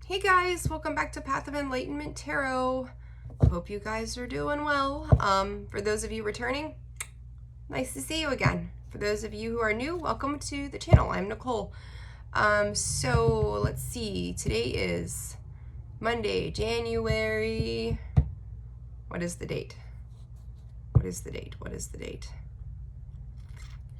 Hey guys, welcome back to Path of Enlightenment Tarot. Hope you guys are doing well. For those of you returning, nice to see you again. For those of you who are new, welcome to the channel. I'm Nicole. So let's see. Today is Monday, January. What is the date? What is the date? What is the date?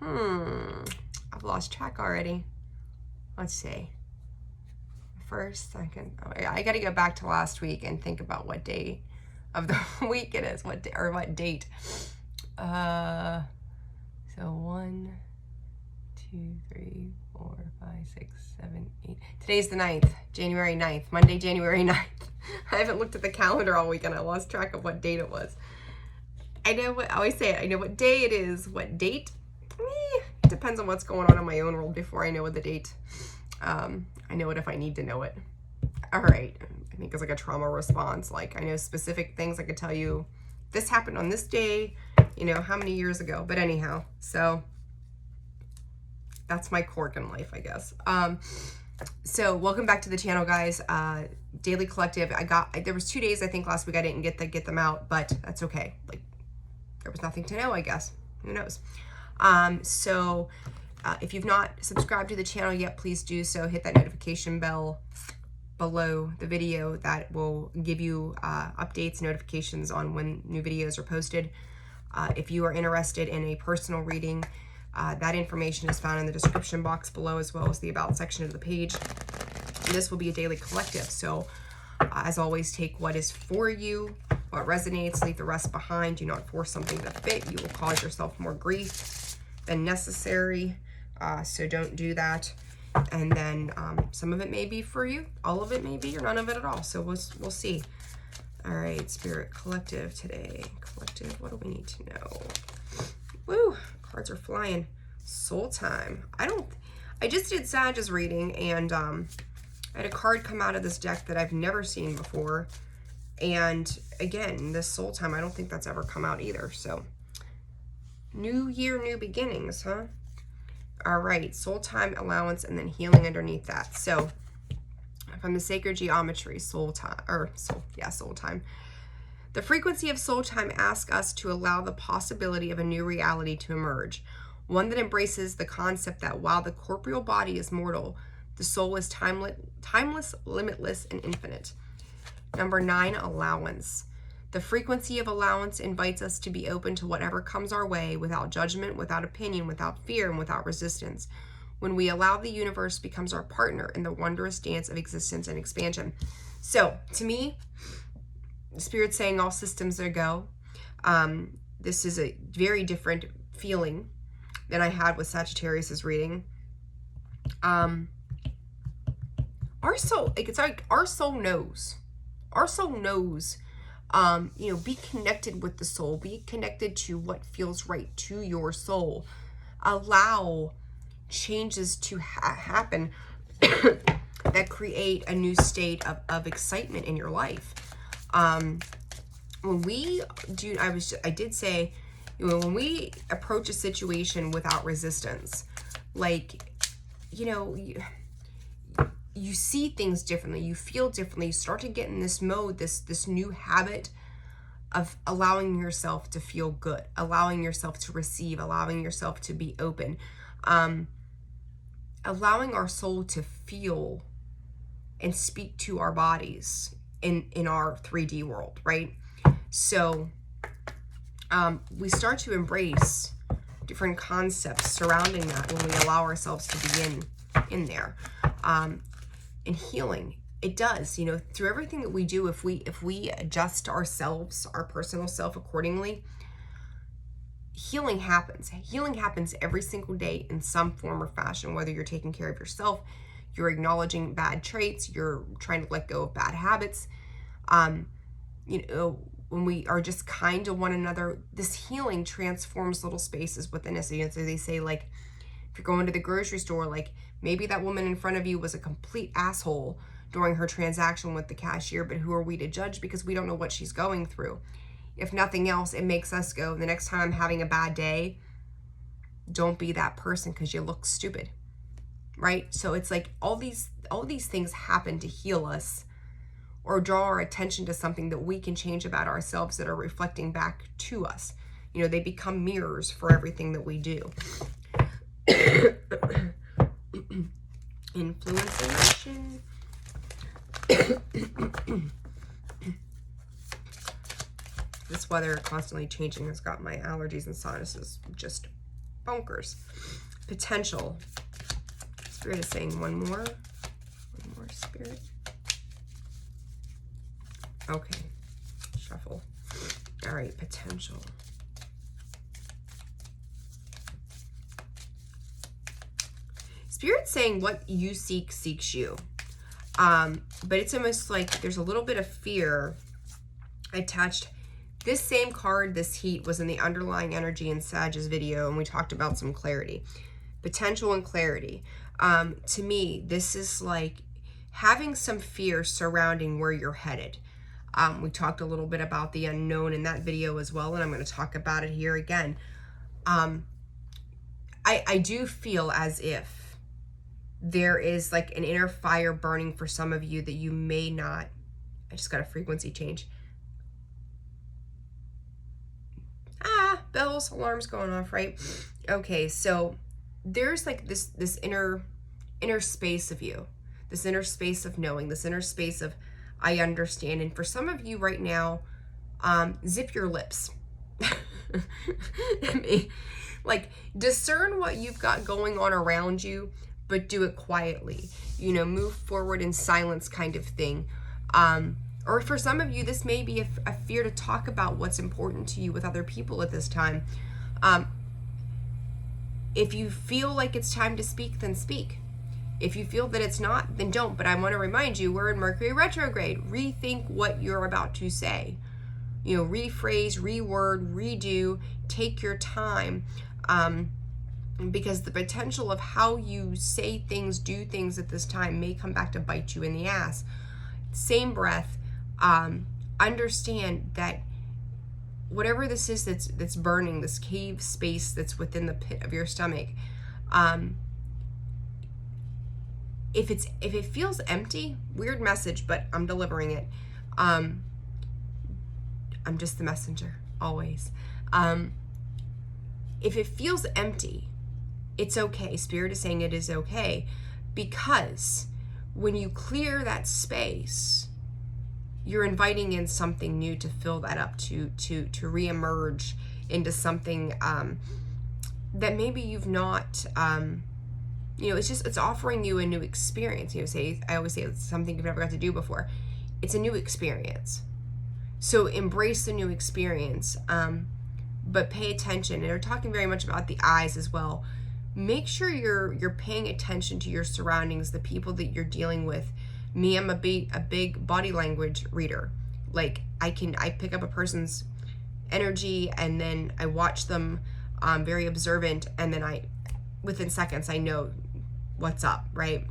I've lost track already. Let's see. First, second. Oh, I got to go back to last week and think about what day of the week it is, what day, or what date. So 1, 2, 3, 4, 5, 6, 7, 8. Today's the 9th, January 9th, Monday, January 9th. I haven't looked at the calendar all week and I lost track of what date it was. I know what, I always say it, I know what day it is, what date. It depends on what's going on in my own world before I know what the date. I know it if I need to know it. All right. I think it's like a trauma response. Like I know specific things. I could tell you this happened on this day, you know, how many years ago. But anyhow, so that's my quirk in life, I guess. So welcome back to the channel, guys. Daily Collective. There was 2 days, I think, last week I didn't get them out, but that's okay. Like there was nothing to know, I guess. Who knows? If you've not subscribed to the channel yet, please do so. Hit that notification bell below the video. That will give you updates, notifications on when new videos are posted. If you are interested in a personal reading, that information is found in the description box below, as well as the about section of the page. And this will be a daily collective. So as always, take what is for you, what resonates, leave the rest behind. Do not force something to fit. You will cause yourself more grief than necessary. So don't do that. And then some of it may be for you, all of it may be, or none of it at all. So we'll see. All right, Spirit Collective today. Collective, what do we need to know? Woo, cards are flying. Soul time. I just did Sag's reading, and I had a card come out of this deck that I've never seen before. And again, this soul time, I don't think that's ever come out either. So new year, new beginnings, huh? All right, soul time, allowance, and then healing underneath that. So from the sacred geometry, soul time. The frequency of soul time asks us to allow the possibility of a new reality to emerge, one that embraces the concept that while the corporeal body is mortal, the soul is timeless, limitless, and infinite. Number 9, allowance. The frequency of allowance invites us to be open to whatever comes our way without judgment, without opinion, without fear, and without resistance. When we allow, the universe becomes our partner in the wondrous dance of existence and expansion. So, to me, Spirit's saying all systems are go. This is a very different feeling than I had with Sagittarius's reading. Our soul, it's like our soul knows. Our soul knows. Be connected with the soul, be connected to what feels right to your soul. Allow changes to happen that create a new state of excitement in your life. When we do, I did say, when we approach a situation without resistance, like, you see things differently, you feel differently, you start to get in this mode, this new habit of allowing yourself to feel good, allowing yourself to receive, allowing yourself to be open, allowing our soul to feel and speak to our bodies in our 3D world, right? So we start to embrace different concepts surrounding that when we allow ourselves to be in there. And healing, it does, through everything that we do, if we adjust ourselves, our personal self accordingly, healing happens. Healing happens every single day in some form or fashion, whether you're taking care of yourself, you're acknowledging bad traits, you're trying to let go of bad habits. When we are just kind to one another, this healing transforms little spaces within us. So they say, like, if you're going to the grocery store, like, maybe that woman in front of you was a complete asshole during her transaction with the cashier, but who are we to judge, because we don't know what she's going through. If nothing else, it makes us go, the next time I'm having a bad day, don't be that person because you look stupid. right? So it's like all these things happen to heal us or draw our attention to something that we can change about ourselves that are reflecting back to us. You know, they become mirrors for everything that we do. Influence emotion. This weather constantly changing has got my allergies and sinuses just bonkers. Potential. Spirit is saying one more. One more, Spirit. Okay. Shuffle. All right, potential. Spirit's saying what you seek seeks you. But it's almost like there's a little bit of fear attached. This same card, this heat, was in the underlying energy in Sag's video, and we talked about some clarity. Potential and clarity. To me, this is like having some fear surrounding where you're headed. We talked a little bit about the unknown in that video as well, and I'm going to talk about it here again. I do feel as if there is like an inner fire burning for some of you that you may not. I just got a frequency change. Bells, alarms going off, right? Okay, so there's like this inner space of you, this inner space of knowing, this inner space of I understand. And for some of you right now, zip your lips. I mean, like, discern what you've got going on around you, but do it quietly. You know, move forward in silence kind of thing. Or for some of you, this may be a fear to talk about what's important to you with other people at this time. If you feel like it's time to speak, then speak. If you feel that it's not, then don't. But I want to remind you, we're in Mercury retrograde. Rethink what you're about to say. You know, rephrase, reword, redo, take your time. Because the potential of how you say things, do things at this time may come back to bite you in the ass. Same breath, understand that whatever this is that's burning, this cave space that's within the pit of your stomach, if it feels empty, weird message, but I'm delivering it. I'm just the messenger, always. If it feels empty, it's okay. Spirit is saying it is okay, because when you clear that space, you're inviting in something new to fill that up, to reemerge into something that maybe you've not, you know, it's offering you a new experience. You know, I always say it's something you've never got to do before. It's a new experience. So embrace the new experience, but pay attention. And they're talking very much about the eyes as well. Make sure you're paying attention to your surroundings, the people that you're dealing with. Me, I'm a big body language reader. Like, I pick up a person's energy, and then I watch them, very observant, and then within seconds, I know what's up, right?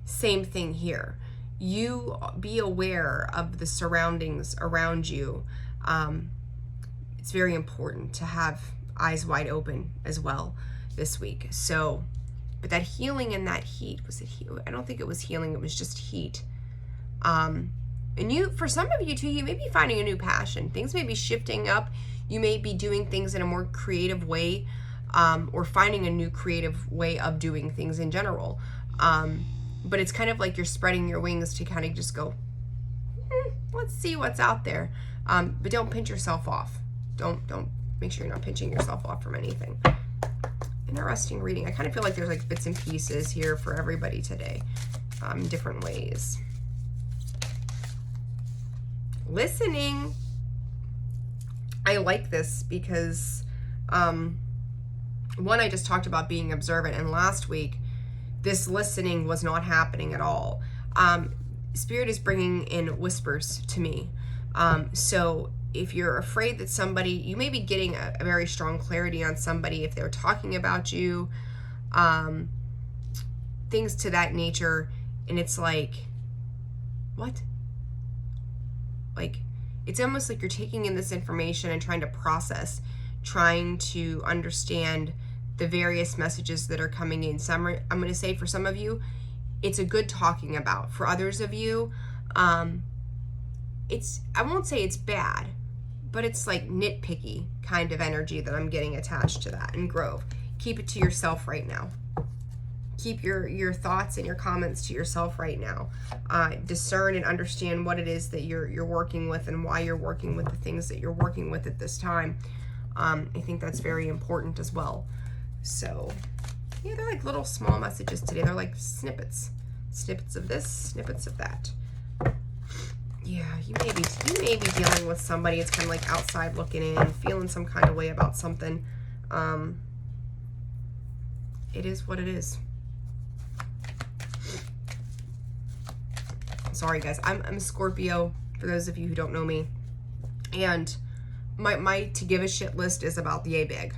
Same thing here. You be aware of the surroundings around you. It's very important to have eyes wide open as well this week. So, but that healing and that heat, was it heat? I don't think it was healing, it was just heat. And for some of you too, you may be finding a new passion. Things may be shifting up. You may be doing things in a more creative way, or finding a new creative way of doing things in general. But it's kind of like you're spreading your wings to kind of just go, let's see what's out there. But don't pinch yourself off. Don't make sure you're not pinching yourself off from anything. Interesting reading. I kind of feel like there's like bits and pieces here for everybody today, different ways. Listening. I like this because, one, I just talked about being observant, and last week, this listening was not happening at all. Spirit is bringing in whispers to me. So if you're afraid that somebody, you may be getting a very strong clarity on somebody if they're talking about you, things to that nature, and it's like, what? Like, it's almost like you're taking in this information and trying to process, trying to understand the various messages that are coming in. I'm going to say for some of you, it's a good talking about. For others of you, I won't say it's bad, but it's like nitpicky kind of energy that I'm getting attached to that. And Grove, keep it to yourself right now. Keep your thoughts and your comments to yourself right now. Discern and understand what it is that you're working with and why you're working with the things that you're working with at this time. I think that's very important as well. So, yeah, they're like little small messages today. They're like snippets of this, snippets of that. Yeah, you may be dealing with somebody. It's kind of like outside looking in, feeling some kind of way about something. It is what it is. Sorry, guys. I'm a Scorpio, for those of you who don't know me. And my to give a shit list is about the A-bag.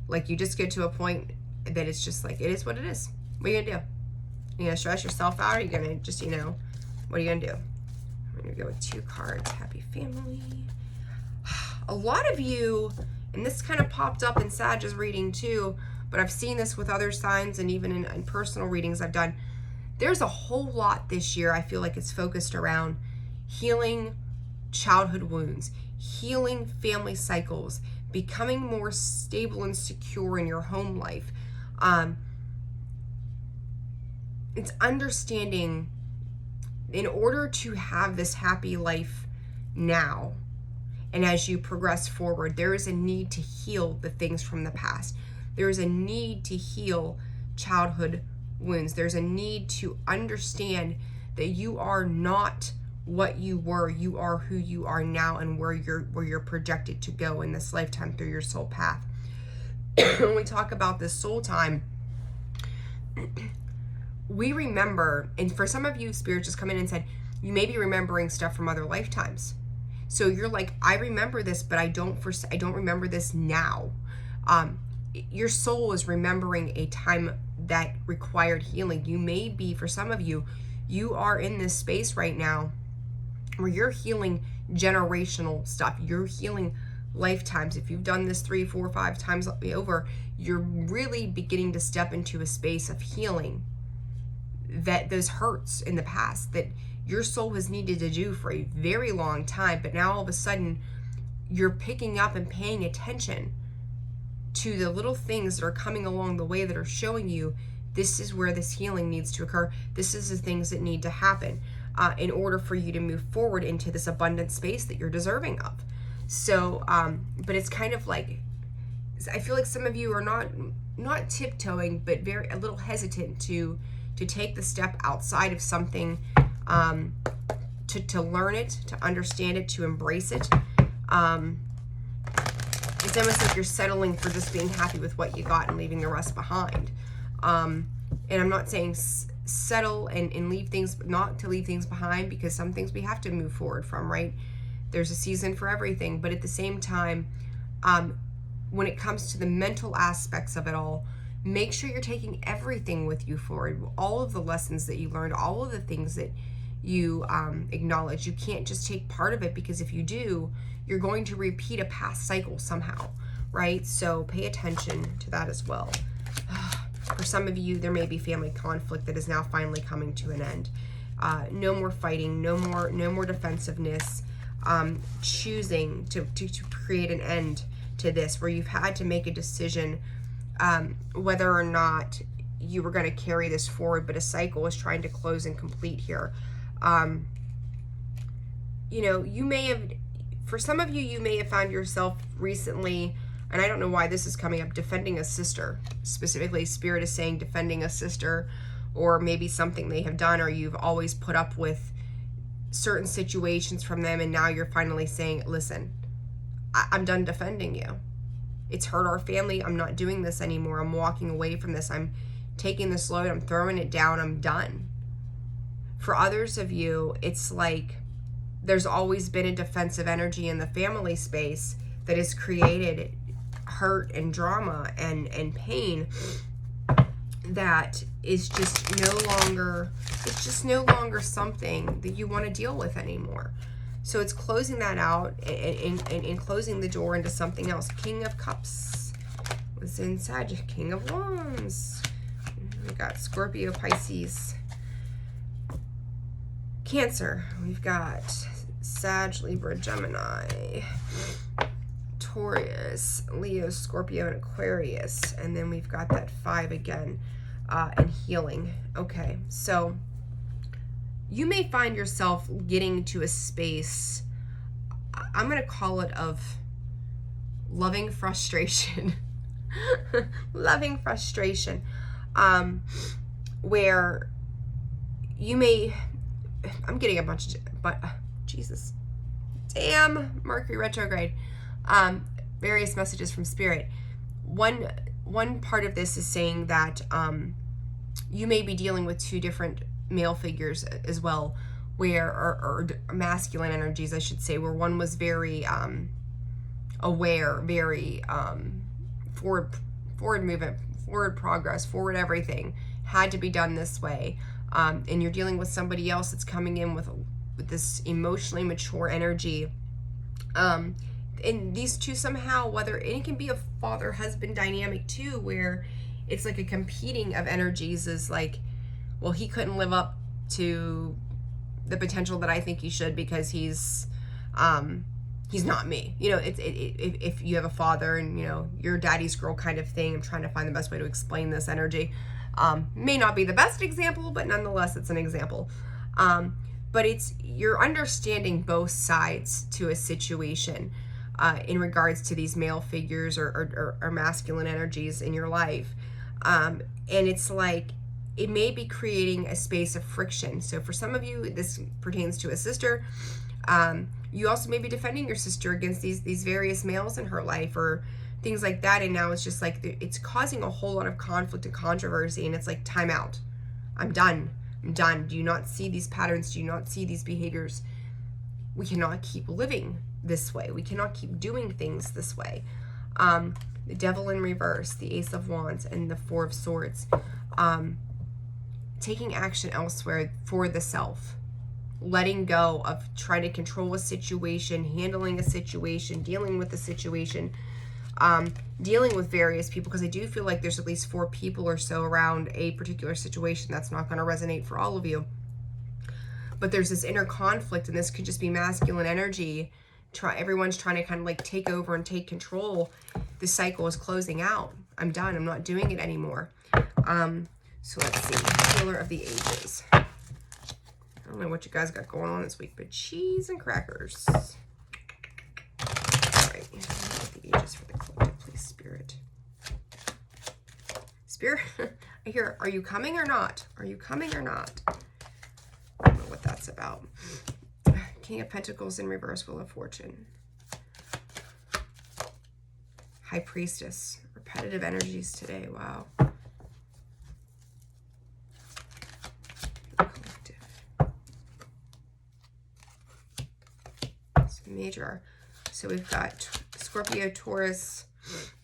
Like, you just get to a point that it's just like, it is what it is. What are you going to do? You going to stress yourself out? Or are you going to just, what are you going to do? I'm going to go with 2 cards. Happy family. A lot of you, and this kind of popped up in Sag's reading too, but I've seen this with other signs and even in personal readings I've done. There's a whole lot this year. I feel like it's focused around healing childhood wounds, healing family cycles, becoming more stable and secure in your home life. It's understanding in order to have this happy life now, and as you progress forward, there is a need to heal the things from the past. There is a need to heal childhood wounds. There's a need to understand that you are not what you were. You are who you are now and where you're projected to go in this lifetime through your soul path. When we talk about this soul time, we remember, and for some of you, Spirit just come in and said, you may be remembering stuff from other lifetimes. So you're like, I remember this, but I don't remember this now. Your soul is remembering a time that required healing. You may be, for some of you, you are in this space right now where you're healing generational stuff. You're healing lifetimes. If you've done this 3, 4, 5 times over, you're really beginning to step into a space of healing that those hurts in the past that your soul has needed to do for a very long time. But now all of a sudden you're picking up and paying attention to the little things that are coming along the way that are showing you this is where this healing needs to occur. This is the things that need to happen in order for you to move forward into this abundant space that you're deserving of. So, but it's kind of like, I feel like some of you are not tiptoeing, but a little hesitant to take the step outside of something, to learn it, to understand it, to embrace it. It's almost like you're settling for just being happy with what you got and leaving the rest behind. And I'm not saying settle and leave things, not to leave things behind, because some things we have to move forward from, right? There's a season for everything. But at the same time, when it comes to the mental aspects of it all, make sure you're taking everything with you forward. All of the lessons that you learned, all of the things that you acknowledge. You can't just take part of it, because if you do, you're going to repeat a past cycle somehow, right? So pay attention to that as well. For some of you, there may be family conflict that is now finally coming to an end. No more fighting, no more defensiveness. Choosing to create an end to this, where you've had to make a decision whether or not you were going to carry this forward, but a cycle is trying to close and complete here. You may have, for some of you may have found yourself recently, and I don't know why this is coming up, defending a sister. Specifically, Spirit is saying defending a sister, or maybe something they have done, or you've always put up with certain situations from them, and now you're finally saying, listen, I'm done defending you. It's hurt our family. I'm not doing this anymore. I'm walking away from this. I'm taking this load. I'm throwing it down. I'm done. For others of you, it's like there's always been a defensive energy in the family space that has created hurt and drama and pain that is just no longer something that you want to deal with anymore. So it's closing that out and closing the door into something else. King of Cups was in Sag, King of Wands. We got Scorpio, Pisces, Cancer. We've got Sag, Libra, Gemini, Taurus, Leo, Scorpio, and Aquarius. And then we've got that 5 again, and healing. Okay, so you may find yourself getting to a space, I'm going to call it, of loving frustration. Loving frustration. Where you may, I'm getting a bunch of, but Jesus, damn, Mercury retrograde. Various messages from Spirit. One part of this is saying that you may be dealing with 2 different male figures as well, where, or masculine energies, I should say, where one was very aware, very forward movement, forward progress, forward everything had to be done this way, and you're dealing with somebody else that's coming in with this emotionally mature energy, and these 2 somehow, whether, and it can be a father-husband dynamic too, where it's like a competing of energies, is like, well, he couldn't live up to the potential that I think he should because he's not me. You know, if you have a father and, you know, you're daddy's girl kind of thing. I'm trying to find the best way to explain this energy. May not be the best example, but nonetheless, it's an example. But you're understanding both sides to a situation in regards to these male figures or masculine energies in your life. And it's like, it may be creating a space of friction. So for some of you, this pertains to a sister. You also may be defending your sister against these various males in her life or things like that. And now it's just like, it's causing a whole lot of conflict and controversy. And it's like, time out. I'm done. Do you not see these patterns? Do you not see these behaviors? We cannot keep living this way. We cannot keep doing things this way. The Devil in reverse, the Ace of Wands, and the 4 of Swords. Taking action elsewhere for the self. Letting go of trying to control a situation, handling a situation, dealing with a situation, dealing with various people, because I do feel like there's at least 4 people or so around a particular situation. That's not going to resonate for all of you. But there's this inner conflict, and this could just be masculine energy. Everyone's trying to kind of like take over and take control. This cycle is closing out. I'm done. I'm not doing it anymore. So let's see. Healer of the Ages. I don't know what you guys got going on this week, but cheese and crackers. All right. The Ages for the collective, please, Spirit. Spirit, I hear, are you coming or not? Are you coming or not? I don't know what that's about. King of Pentacles in reverse, Wheel of Fortune. High Priestess. Repetitive energies today. Wow. Collective. So major. So we've got Scorpio, Taurus,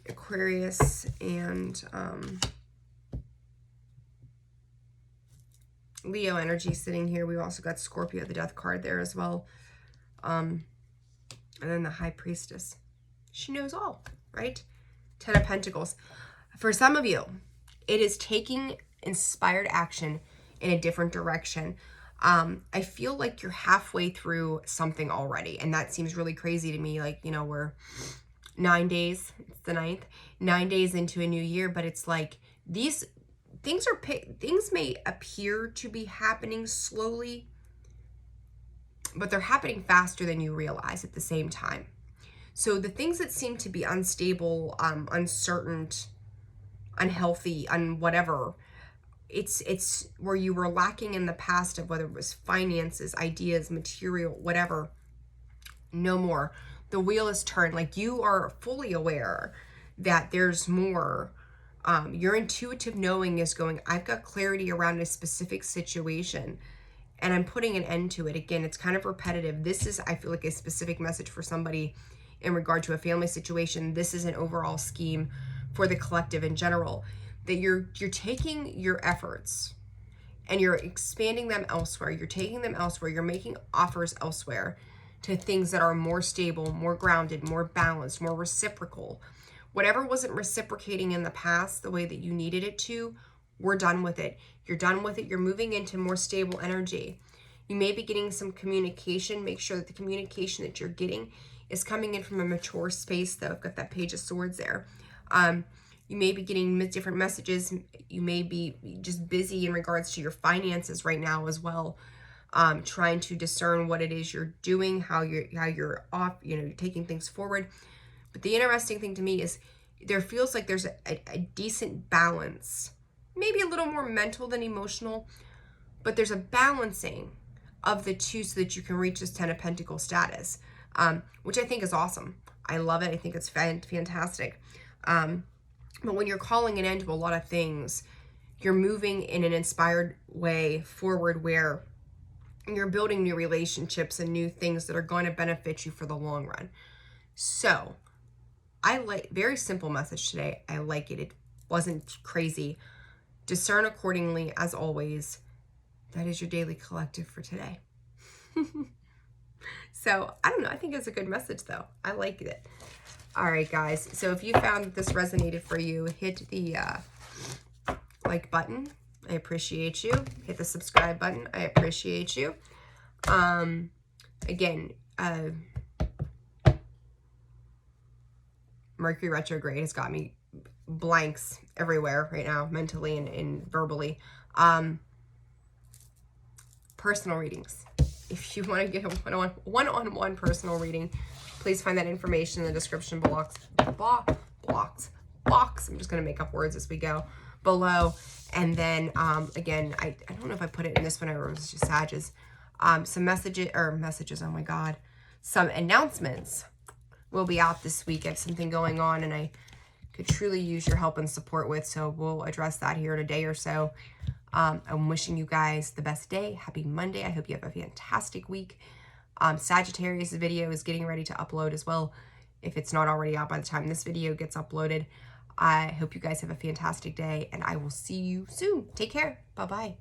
Aquarius, and Leo energy sitting here. We've also got Scorpio, the Death card there as well. And then the High Priestess. She knows all, right? 10 of Pentacles. For some of you, it is taking inspired action in a different direction. I feel like you're halfway through something already, and that seems really crazy to me. Like, you know, we're 9 days, it's the 9th, 9 days into a new year, but it's like these things may appear to be happening slowly, but they're happening faster than you realize at the same time. So the things that seem to be unstable, uncertain, unhealthy, whatever, it's where you were lacking in the past of whether it was finances, ideas, material, whatever. No more. The wheel is turned. Like, you are fully aware that there's more. Your intuitive knowing is going, I've got clarity around a specific situation and I'm putting an end to it. Again, it's kind of repetitive. This is, I feel like, a specific message for somebody in regard to a family situation. This is an overall scheme for the collective in general, that you're taking your efforts and you're expanding them elsewhere. You're taking them elsewhere. You're making offers elsewhere to things that are more stable, more grounded, more balanced, more reciprocal, Whatever wasn't reciprocating in the past the way that you needed it to, we're done with it. You're done with it. You're moving into more stable energy. You may be getting some communication. Make sure that the communication that you're getting is coming in from a mature space, though. I've got that Page of Swords there. You may be getting different messages. You may be just busy in regards to your finances right now as well, trying to discern what it is you're doing, how you're off, you're taking things forward. But the interesting thing to me is there feels like there's a decent balance, maybe a little more mental than emotional, but there's a balancing of the two so that you can reach this 10 of Pentacles status, which I think is awesome. I love it. I think it's fantastic. But when you're calling an end to a lot of things, you're moving in an inspired way forward where you're building new relationships and new things that are going to benefit you for the long run. So I like, very simple message today. I like it. It wasn't crazy. Discern accordingly, as always. That is your daily collective for today. So I don't know. I think it's a good message though. I like it. All right, guys. So if you found that this resonated for you, hit the like button. I appreciate you. Hit the subscribe button. I appreciate you. Again, Mercury retrograde has got me blanks everywhere right now, mentally and verbally. Personal readings. If you want to get a one-on-one personal reading, please find that information in the description box. I'm just going to make up words as we go below. And then, again, I don't know if I put it in this one or it was just Sages. Some messages, oh my God, some announcements will be out this week. I have something going on and I could truly use your help and support with, so we'll address that here in a day or so. I'm wishing you guys the best day. Happy Monday. I hope you have a fantastic week. Sagittarius video is getting ready to upload as well, if it's not already out by the time this video gets uploaded. I hope you guys have a fantastic day, and I will see you soon. Take care. Bye-bye.